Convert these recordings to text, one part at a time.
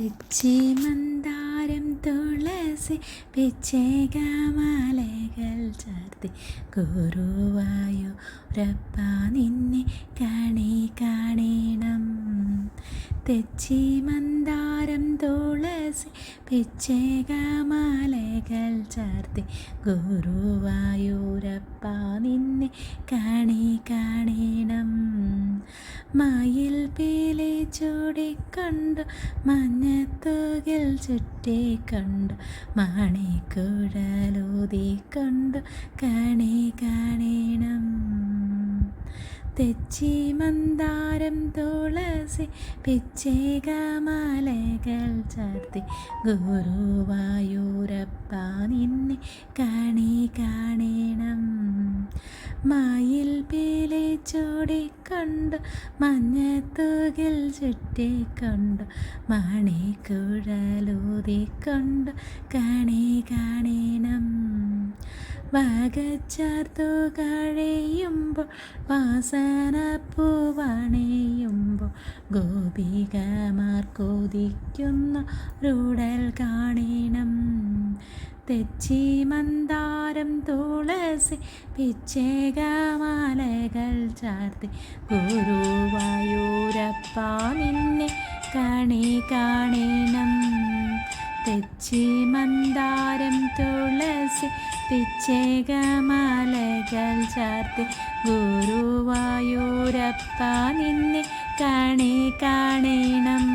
തെച്ചി മന്ദാരം തുളസി പിച്ചേകമാലകൾ ചാർത്തി ഗുരുവായൂരപ്പ നിന്നെ കാണണം. തെച്ചി മന്ദാരം തുളസി പിച്ചേകമാലകൾ ചാർത്തി ഗുരുവായൂരപ്പ നിന്നെ കാണണം. മയിൽ പീലി ചൂടിക്കണ്ടു മഞ്ഞത്തൂകിൽ ചുറ്റിക്കണ്ടു മണിക്കുഴലൂതിക്കൊണ്ടു കാണണം. തെച്ചി മന്ദാരം തുളസി പിച്ചേകമാലകൾ ചാർത്തി ഗുരുവായൂരപ്പ നിന്നെ കാണണം. മയിൽ പീലി ചൂടിക്കൊണ്ടു മഞ്ഞത്തൂകിൽ ചുറ്റിക്കൊണ്ടു മണിക്കുഴലൂതിക്കൊണ്ടു കാണണം. വകച്ചാർത്തു കഴിയുമ്പോൾ വാസനപ്പൂവണിയുമ്പോൾ ഗോപികമാർ കൊതിക്കുന്ന രുടൽ കാണണം. തെച്ചി മന്ദാരം തുളസി പിച്ചേകമാലകൾ ചാർത്തി ഗുരുവായൂരപ്പ നിന്നെ കാണണം. തെച്ചി മന്ദാരം തുളസി പിച്ചേകമാലകൾ ചാർത്തി ഗുരുവായൂരപ്പ നിന്നെ കാണണം.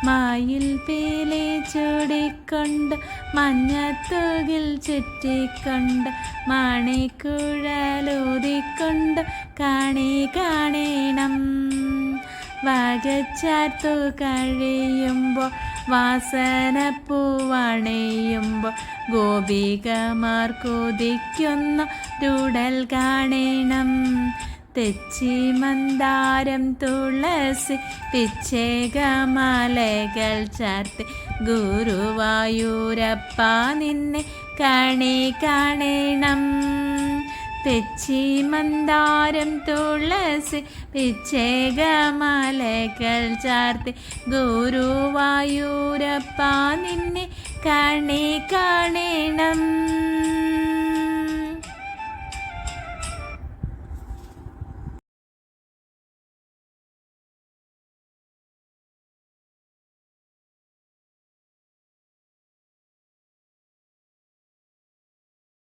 മയിൽ പീലി ചൂടിക്കൊണ്ട് മഞ്ഞത്തൂകിൽ ചുറ്റിക്കൊണ്ട് മണിക്കുഴലൂതിക്കൊണ്ട് കാണണം. വകച്ചാർത്തു കഴിയുമ്പോൾ വാസനപ്പൂവണിയുമ്പോൾ ഗോപികമാർ കൊതിക്കുന്ന രുടൽ കാണണം. തെച്ചി മന്ദാരം തുളസി പിച്ചേകമാലകൾ ചാർത്തി ഗുരുവായൂരപ്പ നിന്നെ കാണണം. തെച്ചി മന്ദാരം തുളസി പിച്ചേകമാലകൾ ചാർത്തി ഗുരുവായൂരപ്പ നിന്നെ കാണണം.